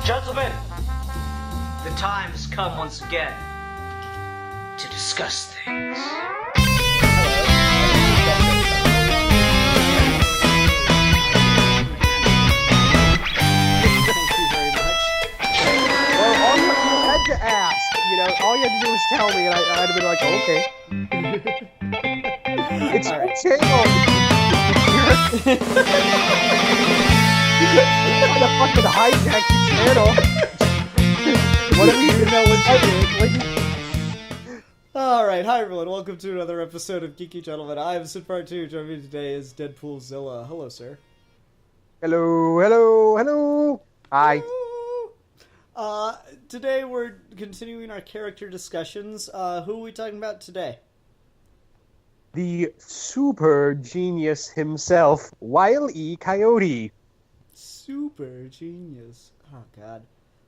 Gentlemen, the time has come once again to discuss things. To ask, all you had to do was tell me, and I'd have been like, okay. It's your channel. You're trying to fucking hijack your channel. What do we even know what's happening? Alright, hi everyone, welcome to another episode of Geeky Gentlemen. I am Sid Part 2, joining me today is Deadpoolzilla. Hello, sir. Hello. Hi. Today we're continuing our character discussions. Who are we talking about today? The super genius himself, Wile E. Coyote. Super genius. Oh, God.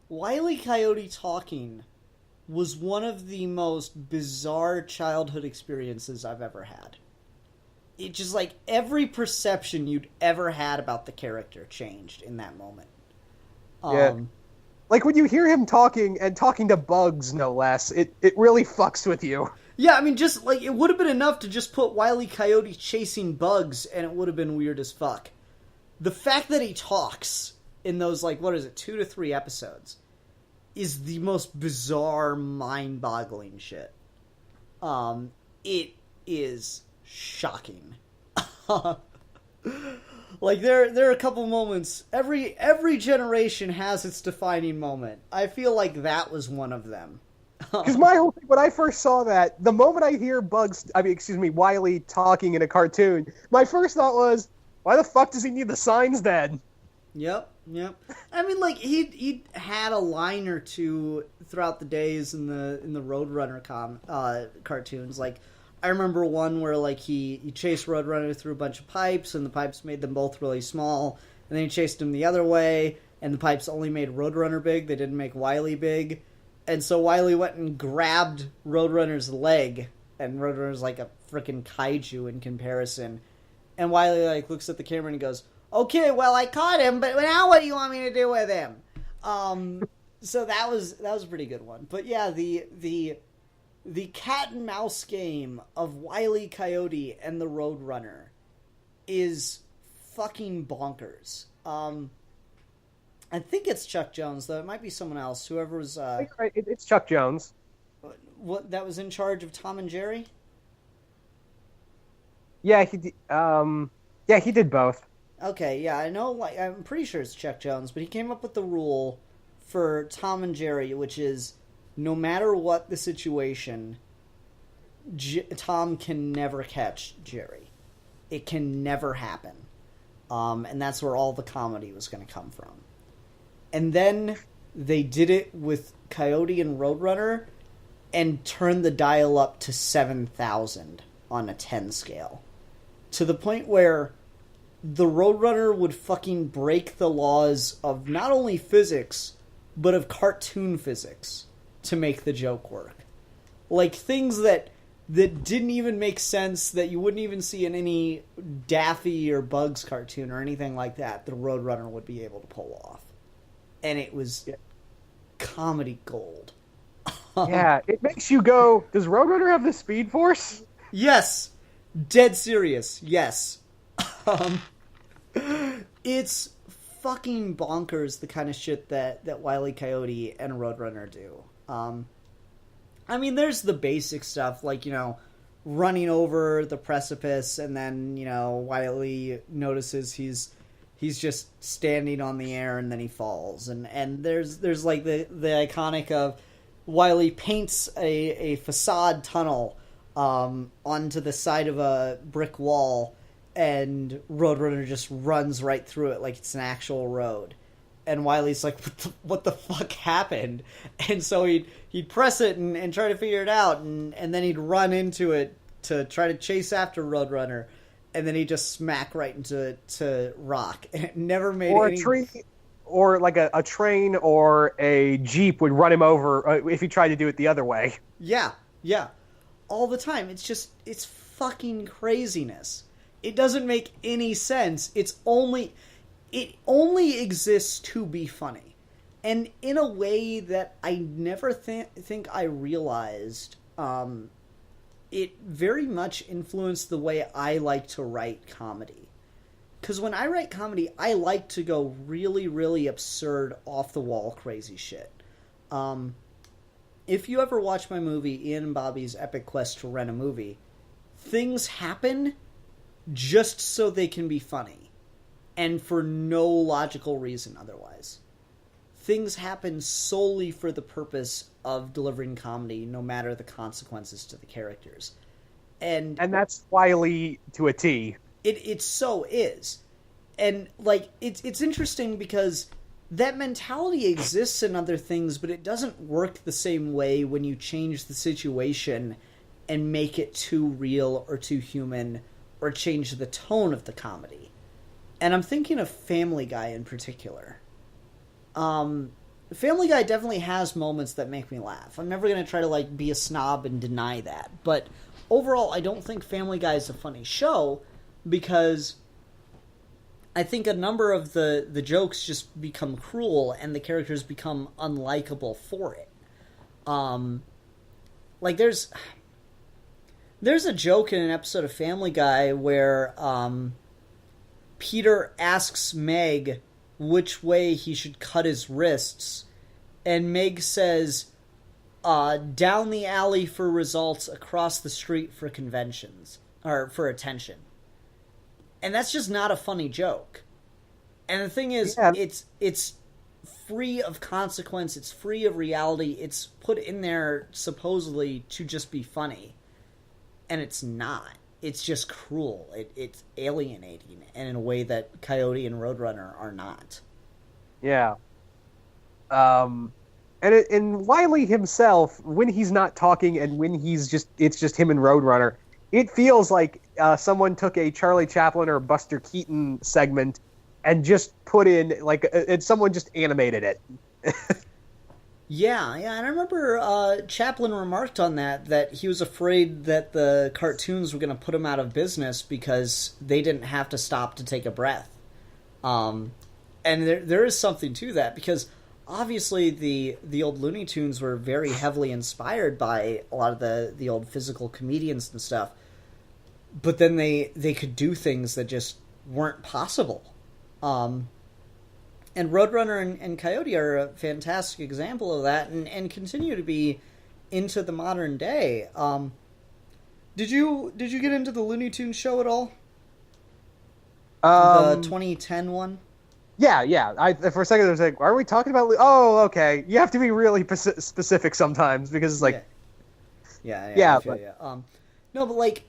Wile E. Coyote talking was one of the most bizarre childhood experiences I've ever had. It just, every perception you'd ever had about the character changed in that moment. Yeah. Like, when you hear him talking, and talking to bugs, no less, it really fucks with you. Yeah, I mean, just, it would have been enough to just put Wile E. Coyote chasing bugs, and it would have been weird as fuck. The fact that he talks in those, 2 to 3 episodes is the most bizarre, mind-boggling shit. It is shocking. There are a couple moments. Every generation has its defining moment. I feel like that was one of them. Because my whole thing, when I first saw that, the moment I hear Wile E. talking in a cartoon, my first thought was, why the fuck does he need the signs then? Yep. I mean, he had a line or two throughout the days in the Roadrunner cartoons. I remember one where, he chased Roadrunner through a bunch of pipes, and the pipes made them both really small, and then he chased him the other way, and the pipes only made Roadrunner big, they didn't make Wile E. big, and so Wile E. went and grabbed Roadrunner's leg, and Roadrunner's like a freaking kaiju in comparison, and Wile E. looks at the camera and he goes, okay, well, I caught him, but now what do you want me to do with him? So that was a pretty good one. But yeah, the cat and mouse game of Wile E. Coyote and the Roadrunner is fucking bonkers. I think it's Chuck Jones, though. It might be someone else. Whoever was... Right, it's Chuck Jones. What, that was in charge of Tom and Jerry? Yeah, he did both. Okay, yeah, I know, I'm pretty sure it's Chuck Jones, but he came up with the rule for Tom and Jerry, which is, no matter what the situation, Tom can never catch Jerry. It can never happen. And that's where all the comedy was going to come from. And then they did it with Coyote and Roadrunner and turned the dial up to 7,000 on a 10 scale. To the point where the Roadrunner would fucking break the laws of not only physics, but of cartoon physics to make the joke work. Things that didn't even make sense, that you wouldn't even see in any Daffy or Bugs cartoon or anything like that, the Roadrunner would be able to pull off. And it was comedy gold. Yeah, it makes you go, does Roadrunner have the Speed Force? Yes! Dead serious, yes. It's fucking bonkers, the kind of shit that Wile E. Coyote and Roadrunner do. I mean, there's the basic stuff, running over the precipice, and then, Wile E. notices he's just standing on the air, and then he falls. And there's the iconic of Wile E. paints a facade tunnel onto the side of a brick wall, and Roadrunner just runs right through it like it's an actual road. And Wile E's like, what the fuck happened? And so he'd press it and try to figure it out, and then he'd run into it to try to chase after Roadrunner. and then he just smack right into rock, and it never made Or any... a tree, or like a train or a jeep would run him over if he tried to do it the other way. Yeah, all the time. It's fucking craziness. It doesn't make any sense. It only exists to be funny, and in a way that I never think I realized. It very much influenced the way I like to write comedy. Because when I write comedy, I like to go really, really absurd, off-the-wall, crazy shit. If you ever watch my movie, Ian and Bobby's Epic Quest to Rent a Movie, things happen just so they can be funny. And for no logical reason otherwise. Things happen solely for the purpose of delivering comedy, no matter the consequences to the characters. And that's Wiley to a T. It so is. And, like, it's interesting because that mentality exists in other things, but it doesn't work the same way when you change the situation and make it too real or too human or change the tone of the comedy. And I'm thinking of Family Guy in particular. Family Guy definitely has moments that make me laugh. I'm never going to try to, like, be a snob and deny that. But overall, I don't think Family Guy is a funny show because I think a number of the jokes just become cruel and the characters become unlikable for it. Like, there's a joke in an episode of Family Guy where Peter asks Meg which way he should cut his wrists, and Meg says, down the alley for results, across the street for conventions, or for attention. And that's just not a funny joke. And the thing is, it's free of consequence, it's free of reality, it's put in there supposedly to just be funny. And it's not. It's just cruel. It's alienating, and in a way that Coyote and Roadrunner are not. Yeah. And Wiley himself, when he's not talking and when it's just him and Roadrunner, it feels like someone took a Charlie Chaplin or Buster Keaton segment and just put in, like, someone just animated it. Yeah, and I remember Chaplin remarked on that he was afraid that the cartoons were going to put him out of business because they didn't have to stop to take a breath. And there is something to that, because obviously the old Looney Tunes were very heavily inspired by a lot of the old physical comedians and stuff, but then they could do things that just weren't possible. And Roadrunner and Coyote are a fantastic example of that, and continue to be into the modern day. Did you get into the Looney Tunes show at all? The 2010 one? Yeah. For a second I was like, are we talking about... Oh, okay. You have to be really specific sometimes, because it's like... Yeah. No, but like,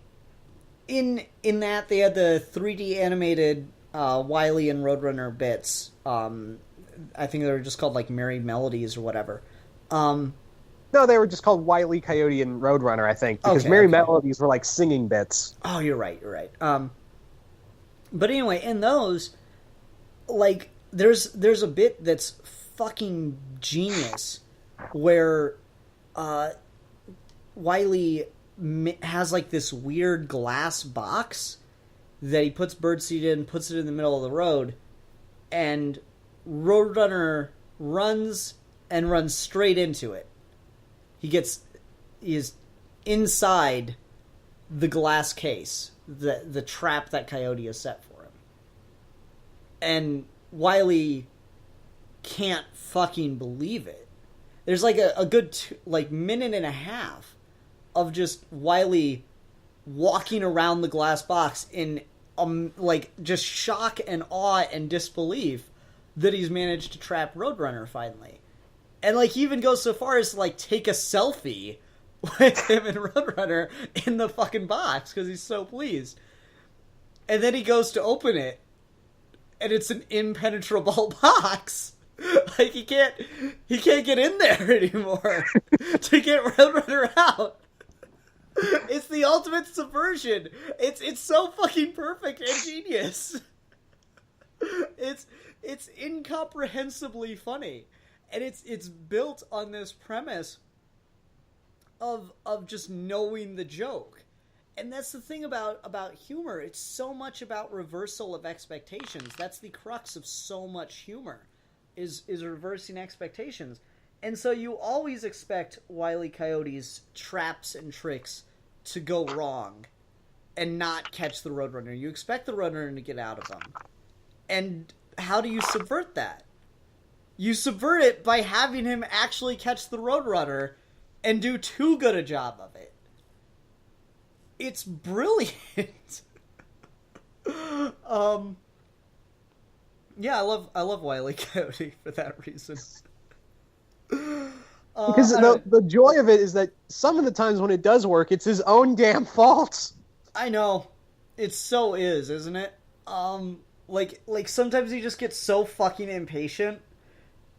in that, they had the 3D animated Wile and Roadrunner bits. I think they were just called, like, Merry Melodies or whatever. No, they were just called Wile E. Coyote and Roadrunner, I think, because Merry Melodies were like singing bits. Oh, you're right. But anyway, in those, like, there's a bit that's fucking genius where Wile has, like, this weird glass box that he puts birdseed in, puts it in the middle of the road, and Roadrunner runs straight into it. He is inside the glass case, the trap that Coyote has set for him. And Wile can't fucking believe it. There's like a good minute and a half of just Wile walking around the glass box in like just shock and awe and disbelief that he's managed to trap Roadrunner finally. And like, he even goes so far as to like take a selfie with him and Roadrunner in the fucking box because he's so pleased. And then he goes to open it, and it's an impenetrable box. Like, he can't get in there anymore to get Roadrunner out. It's the ultimate subversion. It's so fucking perfect and genius. It's incomprehensibly funny, and it's built on this premise of just knowing the joke. And that's the thing about humor. It's so much about reversal of expectations. That's the crux of so much humor, is reversing expectations. And so you always expect Wile E. Coyote's traps and tricks to go wrong and not catch the Roadrunner. You expect the Roadrunner to get out of them. And how do you subvert that? You subvert it by having him actually catch the Roadrunner and do too good a job of it. It's brilliant. Yeah, I love Wile E. Coyote for that reason. Because the joy of it is that some of the times when it does work, it's his own damn fault. I know. It so is, isn't it? Like sometimes he just gets so fucking impatient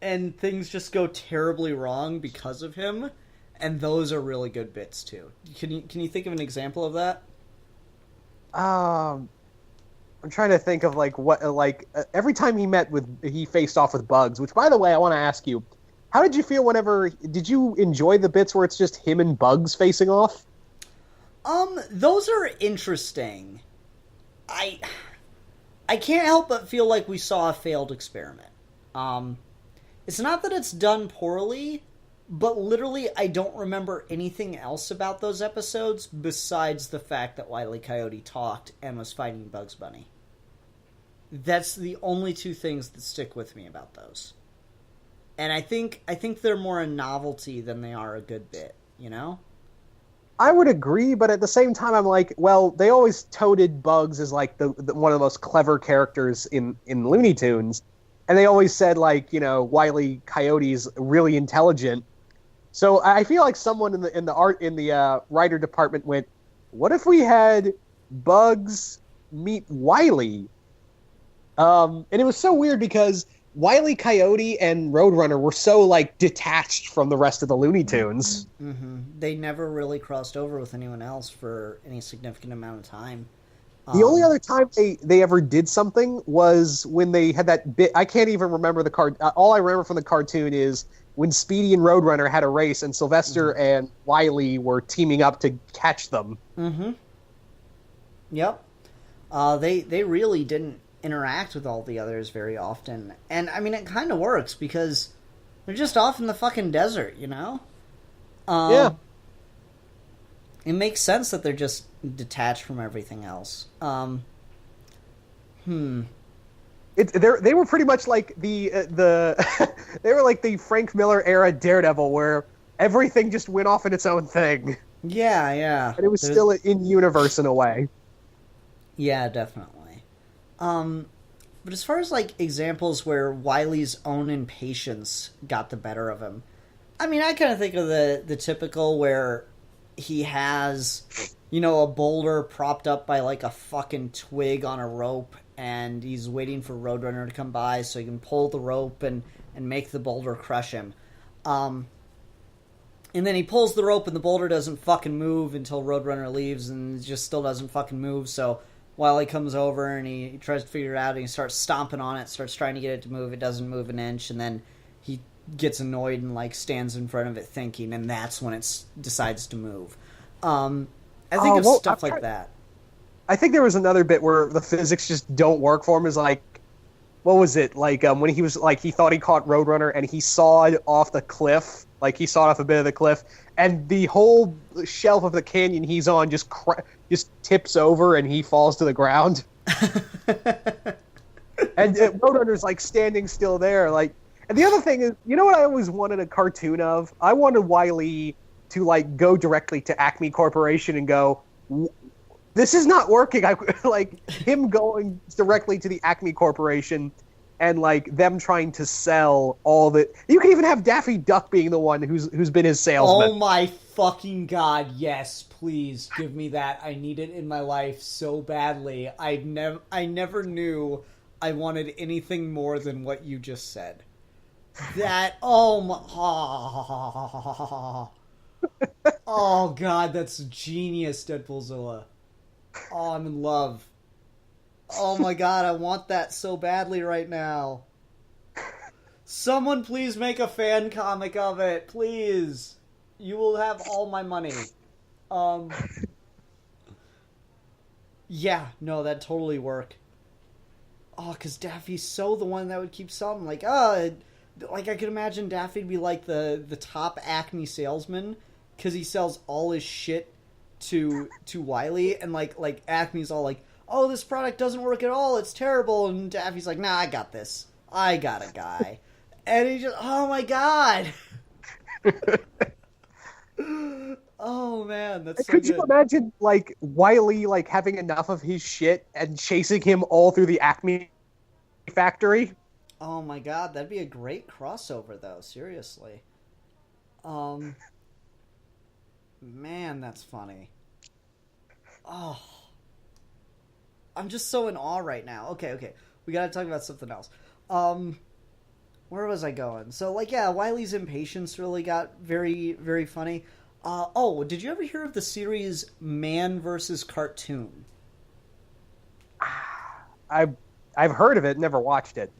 and things just go terribly wrong because of him, and those are really good bits too. Can you think of an example of that? I'm trying to think of every time he faced off with Bugs, which by the way, I want to ask you, how did you feel did you enjoy the bits where it's just him and Bugs facing off? Those are interesting. I can't help but feel like we saw a failed experiment. It's not that it's done poorly, but literally I don't remember anything else about those episodes besides the fact that Wile E. Coyote talked and was fighting Bugs Bunny. That's the only two things that stick with me about those. And I think they're more a novelty than they are a good bit, you know? I would agree, but at the same time, I'm like, well, they always toted Bugs as like the one of the most clever characters in Looney Tunes, and they always said Wile E. Coyote's really intelligent. So I feel like someone in the writer department went, what if we had Bugs meet Wile? And it was so weird because Wile E. Coyote and Roadrunner were so detached from the rest of the Looney Tunes. Mm-hmm. They never really crossed over with anyone else for any significant amount of time. The only other time they ever did something was when they had that bit. I can't even remember the card. All I remember from the cartoon is when Speedy and Roadrunner had a race, and Sylvester and Wile were teaming up to catch them. Mm-hmm. Yep. They really didn't interact with all the others very often. And, I mean, it kind of works because they're just off in the fucking desert, you know? Yeah. It makes sense that they're just detached from everything else. They were pretty much like the they were like the Frank Miller era Daredevil, where everything just went off in its own thing. Yeah. And it was still in universe in a way. Yeah, definitely. But as far as examples where Wile's own impatience got the better of him, I mean, I kind of think of the typical where he has, a boulder propped up by a fucking twig on a rope, and he's waiting for Roadrunner to come by so he can pull the rope and make the boulder crush him. And then he pulls the rope and the boulder doesn't fucking move until Roadrunner leaves, and it just still doesn't fucking move, so Wile comes over and he tries to figure it out, and he starts stomping on it, starts trying to get it to move. It doesn't move an inch, and then he gets annoyed and stands in front of it thinking, and that's when it decides to move. I think of stuff like that. I think there was another bit where the physics just don't work for him. Is what was it? When he was he thought he caught Roadrunner and he sawed off the cliff. He sawed off a bit of the cliff, and the whole shelf of the canyon he's on just tips over and he falls to the ground. And Roadrunner's standing still there. And the other thing is, you know what I always wanted a cartoon of? I wanted Wile to go directly to Acme Corporation and go, this is not working. Him going directly to the Acme Corporation and them trying to sell all the. You can even have Daffy Duck being the one who's been his salesman. Oh my fucking god! Yes, please give me that. I need it in my life so badly. I never knew I wanted anything more than what you just said. That oh Oh god, that's genius, Deadpoolzilla. Oh, I'm in love. Oh my god, I want that so badly right now. Someone please make a fan comic of it, please. You will have all my money. Yeah, no, that'd totally work. Oh, because Daffy's so the one that would keep selling. Like I could imagine Daffy'd be like the top Acme salesman because he sells all his shit to Wile, and like Acme's all like, oh, this product doesn't work at all, it's terrible, and Daffy's like, nah, I got this. I got a guy. And he just, oh my god. Oh man, that's so Could good. you imagine like Wile like having enough of his shit and chasing him all through the Acme factory? Oh my god, that'd be a great crossover though, seriously. Man, that's funny. Oh. I'm just so in awe right now. Okay. We gotta talk about something else. Where was I going? So, like, yeah, Wile's impatience really got very, very funny. Did you ever hear of the series Man vs. Cartoon? I've heard of it, never watched it.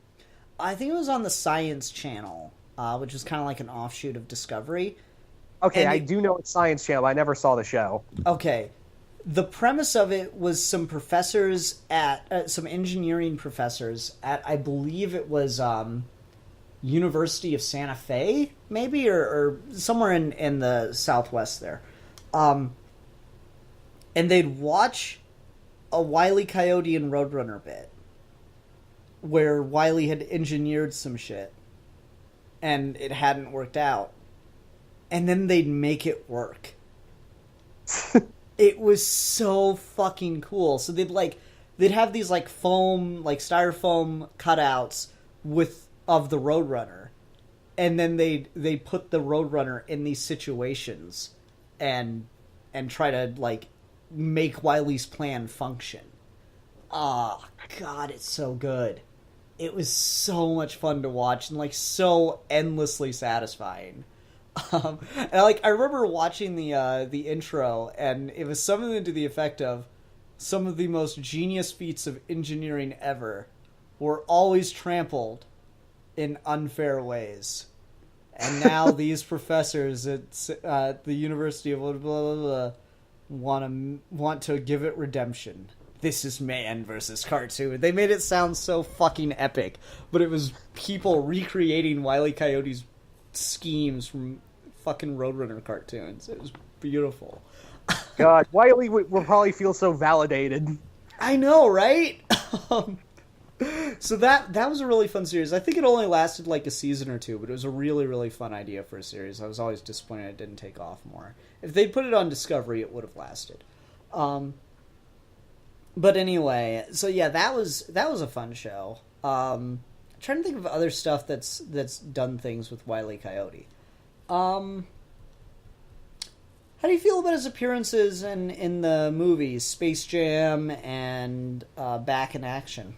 I think it was on the Science Channel, which is kind of like an offshoot of Discovery. Okay, I do know it's Science Channel. I never saw the show. Okay. The premise of it was some professors at some engineering professors at, I believe it was University of Santa Fe, maybe, or somewhere in the Southwest there. And they'd watch a Wile E. Coyote and Roadrunner bit where Wile had engineered some shit and it hadn't worked out. And then they'd make it work. It was so fucking cool. So they'd have these like foam, like styrofoam cutouts of the Roadrunner, and then they put the Roadrunner in these situations, and try to like make Wile's plan function. Ah, God, it's so good. It was so much fun to watch and like so endlessly satisfying. And I remember watching the intro, and it was something to the effect of, some of the most genius feats of engineering ever were always trampled in unfair ways. And now these professors at the University of blah, blah, blah, blah, want to give it redemption. This is Man versus Cartoon. They made it sound so fucking epic, but it was people recreating Wile E. Coyote's schemes from fucking Roadrunner cartoons. It was beautiful. God, Wile will probably feel so validated. I know, right? So that was a really fun series. I think it only lasted like a season or two, but it was a really, really fun idea for a series. I was always disappointed it didn't take off more. If they'd put it on Discovery, it would have lasted. But anyway, so yeah, that was a fun show. I'm trying to think of other stuff that's done things with Wile E. Coyote. How do you feel about his appearances in the movies Space Jam and Back in Action?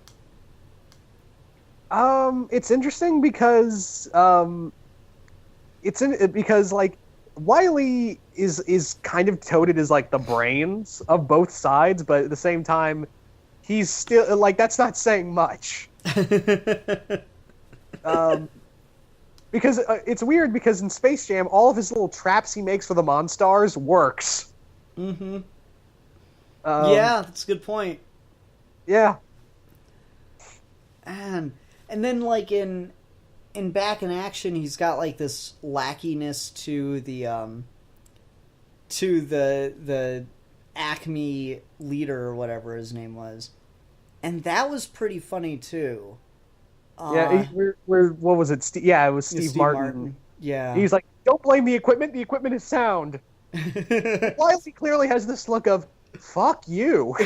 It's interesting because because like Wile is kind of touted as like the brains of both sides, but at the same time, he's still like, that's not saying much. Because it's weird because in Space Jam, all of his little traps he makes for the Monstars works. Mm-hmm. Yeah, that's a good point. Yeah. And then like in Back in Action, he's got like this lackiness to the Acme leader or whatever his name was, and that was pretty funny too. Yeah, what was it? It was Steve Martin. Yeah. He's like, don't blame the equipment is sound. Wile clearly has this look of, fuck you.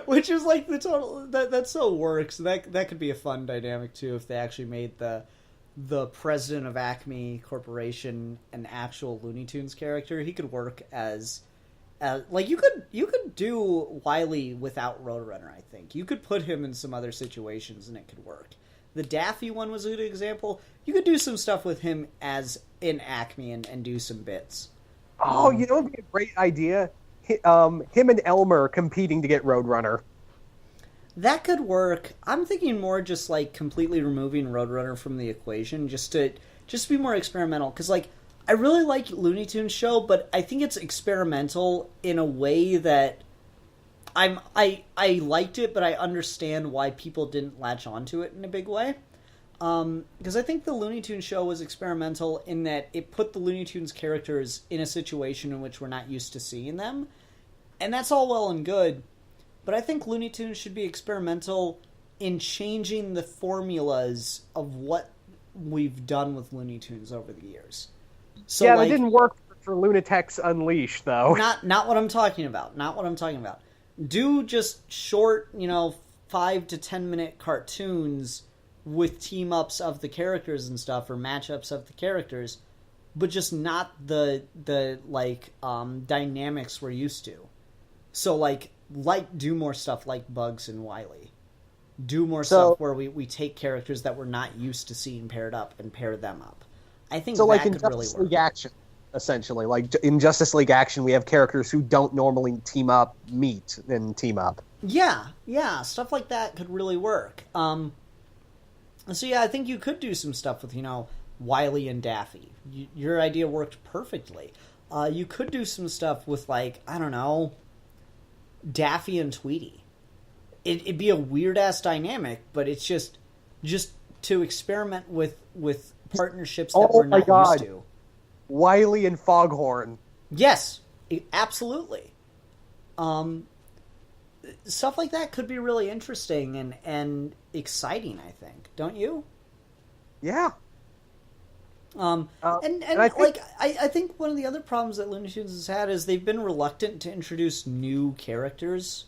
Which is like the total, that so works. That could be a fun dynamic too if they actually made the president of Acme Corporation an actual Looney Tunes character. He could work as like you could do Wile without Roadrunner. I think you could put him in some other situations and it could work. The Daffy one was a good example. You could do some stuff with him as in Acme and do some bits. Oh, you know, it'd be a great idea. Him and Elmer competing to get Roadrunner. That could work. I'm thinking more just like completely removing Roadrunner from the equation, just to be more experimental. Because like I really like Looney Tunes show, but I think it's experimental in a way that I liked it, but I understand why people didn't latch onto it in a big way. Because I think the Looney Tunes show was experimental in that it put the Looney Tunes characters in a situation in which we're not used to seeing them, and that's all well and good. But I think Looney Tunes should be experimental in changing the formulas of what we've done with Looney Tunes over the years. So, yeah, like, that didn't work for Lunatex Unleashed, though. Not what I'm talking about. Not what I'm talking about. Do just short, 5 to 10 minute cartoons with team ups of the characters and stuff, or matchups of the characters, but just not the dynamics we're used to. So like do more stuff like Bugs and Wile. Do more stuff where we take characters that we're not used to seeing paired up and pair them up. I think so that like in could Justice really work. League Action, essentially, like in Justice League Action, we have characters who don't normally team up meet and team up. Yeah, stuff like that could really work. So yeah, I think you could do some stuff with Wile and Daffy. Your idea worked perfectly. You could do some stuff with like I don't know, Daffy and Tweety. It'd be a weird ass dynamic, but it's just to experiment with partnerships that we're not used to. Wile and Foghorn. Yes, absolutely. Stuff like that could be really interesting and exciting, I think. Don't you? Yeah. And I think one of the other problems that Looney Tunes has had is they've been reluctant to introduce new characters.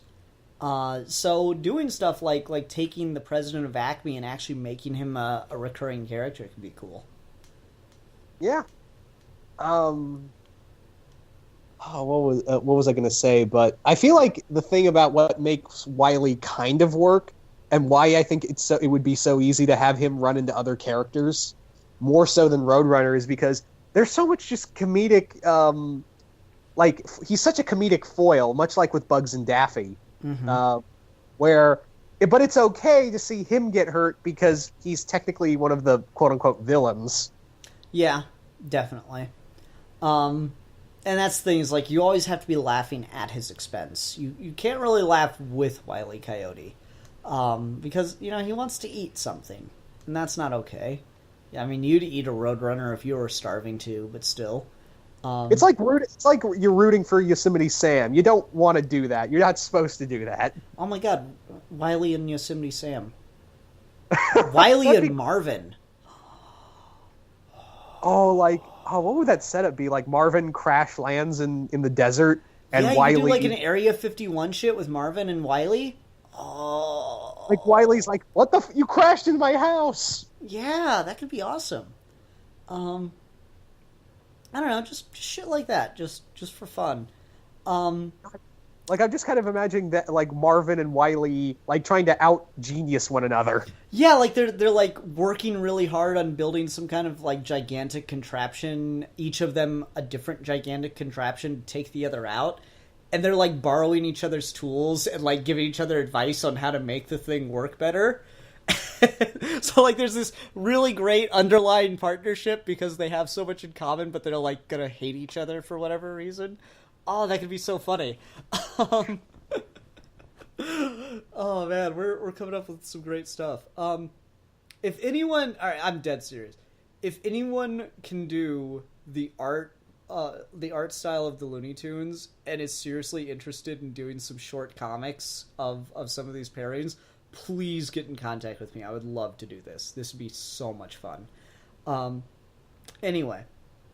So doing stuff like taking the president of Acme and actually making him a recurring character could be cool. Yeah. What was I going to say? But I feel like the thing about what makes Wile kind of work, and why I think it would be so easy to have him run into other characters, more so than Roadrunner, is because there's so much just comedic. He's such a comedic foil, much like with Bugs and Daffy, but it's okay to see him get hurt because he's technically one of the quote unquote villains. Yeah, definitely. And that's the thing, is like you always have to be laughing at his expense. You can't really laugh with Wile E. Coyote. Because, he wants to eat something. And that's not okay. I mean, you'd eat a Roadrunner if you were starving to, but still. It's like you're rooting for Yosemite Sam. You don't want to do that. You're not supposed to do that. Oh my god, Wile and Yosemite Sam. Wile and Marvin. What would that setup be? Like Marvin crash lands in the desert, and yeah, Wile... you do like an Area 51 shit with Marvin and Wile? Oh. Like Wile's like, what the you crashed in my house! Yeah, that could be awesome. I don't know, just shit like that, just for fun. Like, I'm just kind of imagining that, like, Marvin and Wile, like, trying to out-genius one another. Yeah, like, they're like, working really hard on building some kind of, like, gigantic contraption, each of them a different gigantic contraption to take the other out, and they're, like, borrowing each other's tools and, like, giving each other advice on how to make the thing work better. So, like, there's this really great underlying partnership because they have so much in common, but they're, like, gonna hate each other for whatever reason. Oh, that could be so funny. Oh man, we're coming up with some great stuff. If anyone, all right, I'm dead serious. If anyone can do the art style of the Looney Tunes and is seriously interested in doing some short comics of some of these pairings, please get in contact with me. I would love to do this. This would be so much fun. Anyway.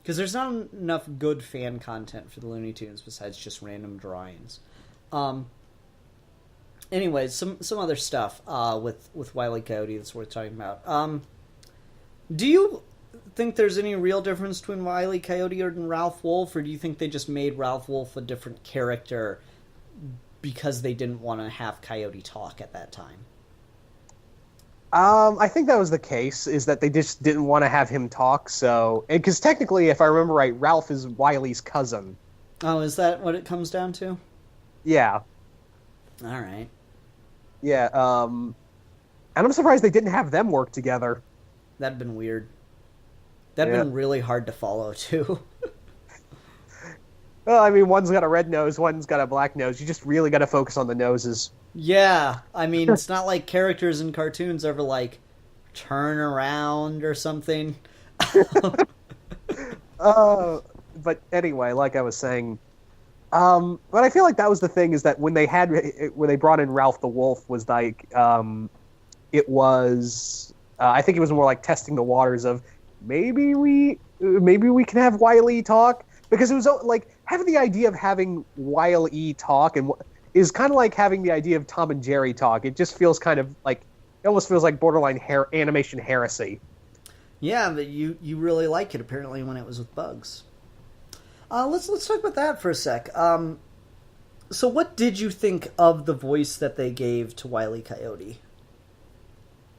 Because there's not enough good fan content for the Looney Tunes besides just random drawings. Anyways, some other stuff with Wile E. Coyote that's worth talking about. Do you think there's any real difference between Wile E. Coyote and Ralph Wolf, or do you think they just made Ralph Wolf a different character because they didn't want to have Coyote talk at that time? I think that was the case, is that they just didn't want to have him talk, so... Because technically, if I remember right, Ralph is Wile's cousin. Oh, is that what it comes down to? Yeah. All right. Yeah, and I'm surprised they didn't have them work together. That'd been weird. That'd been really hard to follow, too. Well, I mean, one's got a red nose, one's got a black nose. You just really got to focus on the noses. Yeah, I mean, it's not like characters in cartoons ever, like, turn around or something. But anyway, like I was saying, but I feel like that was the thing, is that when they brought in Ralph the Wolf, was like, it was, I think it was more like testing the waters of maybe we can have Wile talk, because it was like having the idea of having Wile talk and is kind of like having the idea of Tom and Jerry talk. It just feels kind of like, it almost feels like borderline animation heresy. Yeah, but you really like it apparently when it was with Bugs. Let's talk about that for a sec. So what did you think of the voice that they gave to Wile E. Coyote?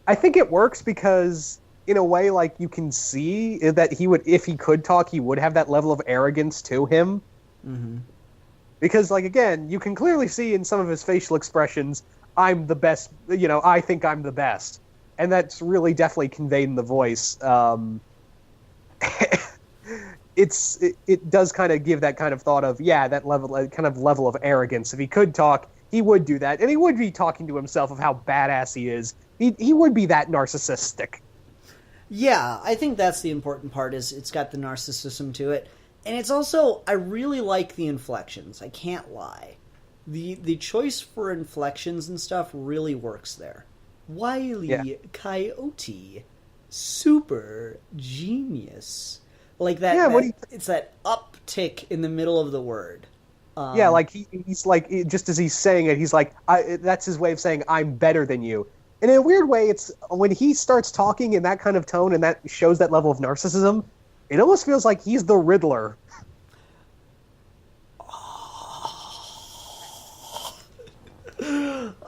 I think it works because, in a way, like, you can see that he would, if he could talk, he would have that level of arrogance to him. Mm-hmm. Because, like, again, you can clearly see in some of his facial expressions, I'm the best, I think I'm the best. And that's really definitely conveyed in the voice. It does kind of give that kind of thought of, that level of arrogance. If he could talk, he would do that. And he would be talking to himself of how badass he is. He would be that narcissistic. Yeah, I think that's the important part, is it's got the narcissism to it. And it's also, I really like the inflections. I can't lie. The choice for inflections and stuff really works there. Wile Coyote, super genius. Like that, it's that uptick in the middle of the word. Like he's like, just as he's saying it, he's like, that's his way of saying, I'm better than you. And in a weird way, it's when he starts talking in that kind of tone and that shows that level of narcissism, it almost feels like he's the Riddler.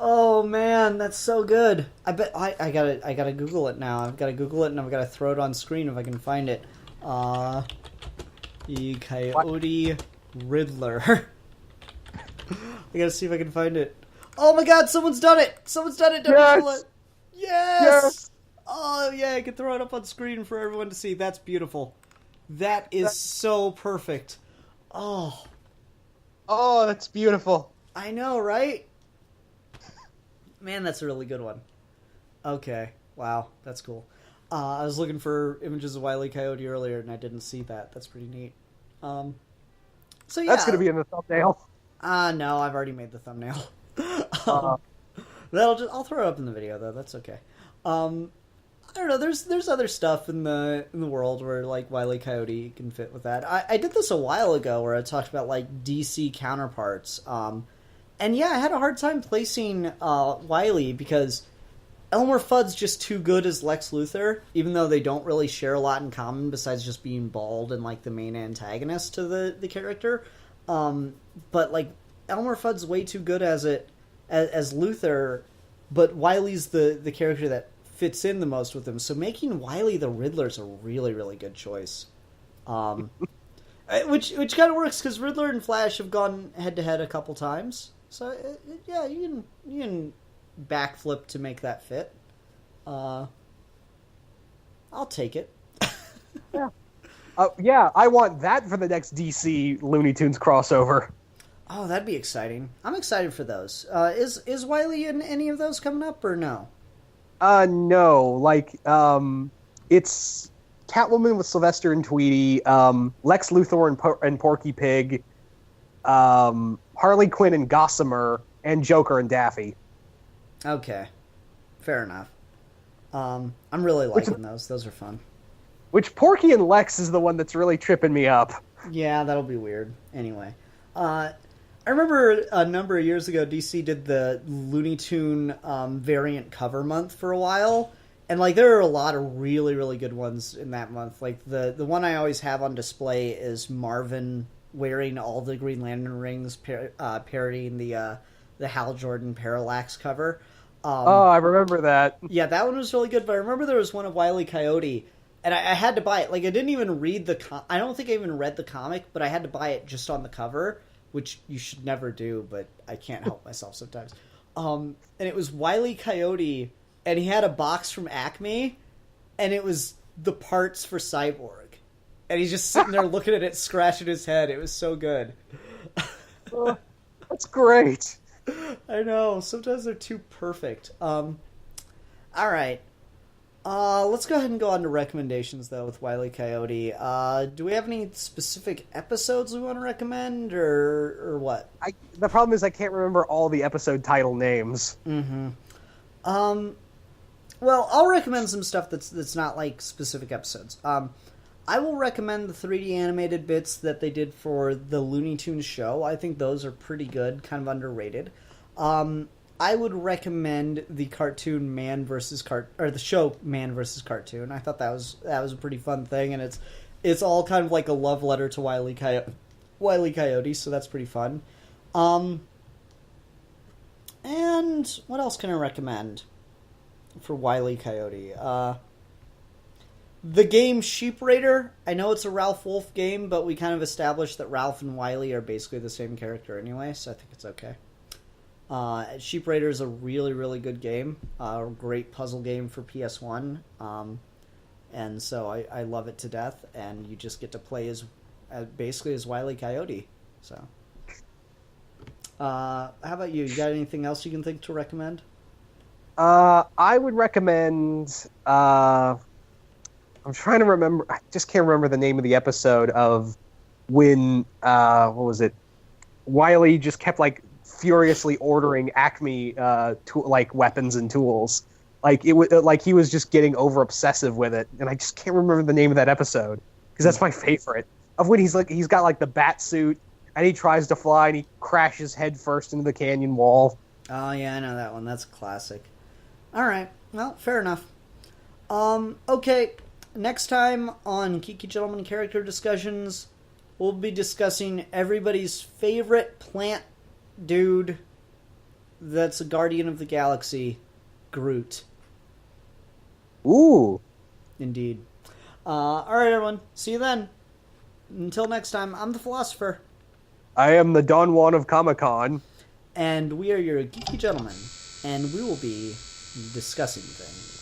Oh man, that's so good. I bet I gotta Google it now. I've gotta Google it and I've gotta throw it on screen if I can find it. Coyote Riddler. I gotta see if I can find it. Oh my god, someone's done it! Someone's done it! Yes! Yes! Oh yeah, I can throw it up on screen for everyone to see. That's beautiful. That is so perfect. Oh, that's beautiful. I know, right? Man, that's a really good one. Okay, wow, that's cool. I was looking for images of Wile E. Coyote earlier, and I didn't see that. That's pretty neat. So yeah, that's gonna be in the thumbnail. No, I've already made the thumbnail. I'll throw it up in the video though. That's okay. I don't know. There's other stuff in the world where like Wile E. Coyote can fit with that. I did this a while ago where I talked about like DC counterparts. And yeah, I had a hard time placing Wile because Elmer Fudd's just too good as Lex Luthor, even though they don't really share a lot in common besides just being bald and like the main antagonist to the character. But like Elmer Fudd's way too good as Luthor, but Wile's the character that fits in the most with him. So making Wile the Riddler is a really, really good choice. Which kind of works because Riddler and Flash have gone head to head a couple times. So yeah, you can backflip to make that fit. I'll take it. Yeah, I want that for the next DC Looney Tunes crossover. Oh, that'd be exciting. I'm excited for those. Is Wile in any of those coming up or no? No. Like, it's Catwoman with Sylvester and Tweety, Lex Luthor and Porky Pig, Harley Quinn and Gossamer, and Joker and Daffy. Okay. Fair enough. I'm really liking those. Those are fun. Which Porky and Lex is the one that's really tripping me up. Yeah, that'll be weird. Anyway. I remember a number of years ago, DC did the Looney Tune variant cover month for a while. And, like, there are a lot of really, really good ones in that month. Like, the one I always have on display is Marvin wearing all the Green Lantern rings, parodying the Hal Jordan Parallax cover. Oh, I remember that. Yeah, that one was really good. But I remember there was one of Wile E. Coyote, and I had to buy it. Like, I didn't even read I don't think I even read the comic, but I had to buy it just on the cover, which you should never do, but I can't help myself sometimes. And it was Wile E. Coyote, and he had a box from Acme, and it was the parts for Cyborg. And he's just sitting there looking at it, scratching his head. It was so good. That's great. I know. Sometimes they're too perfect. All right. Let's go ahead and go on to recommendations, though, with Wile E. Coyote. Do we have any specific episodes we want to recommend, or what? The problem is I can't remember all the episode title names. Well, I'll recommend some stuff that's not, like, specific episodes. I will recommend the 3D animated bits that they did for the Looney Tunes show. I think those are pretty good, kind of underrated. I would recommend the cartoon the show Man vs. Cartoon. I thought that was a pretty fun thing, and it's all kind of like a love letter to Wile E. Coyote, so that's pretty fun. And what else can I recommend for Wile E. Coyote? The game Sheep Raider. I know it's a Ralph Wolf game, but we kind of established that Ralph and Wile are basically the same character anyway, so I think it's okay. Sheep Raider is a really, really good game. A great puzzle game for PS1. And so I love it to death, and you just get to play basically as Wile E. Coyote. So, how about you? You got anything else you can think to recommend? I would recommend... I'm trying to remember. I just can't remember the name of the episode of when what was it? Wile just kept like furiously ordering Acme like weapons and tools. Like it was like he was just getting over obsessive with it, and I just can't remember the name of that episode because that's my favorite. Of when he's got like the bat suit and he tries to fly and he crashes head first into the canyon wall. Oh yeah, I know that one. That's a classic. All right, well, fair enough. Okay. Next time on Geeky Gentleman Character Discussions, we'll be discussing everybody's favorite plant dude that's a Guardian of the Galaxy, Groot. Ooh. Indeed. Alright, everyone. See you then. Until next time, I'm the Philosopher. I am the Don Juan of Comic-Con. And we are your Geeky Gentlemen. And we will be discussing things.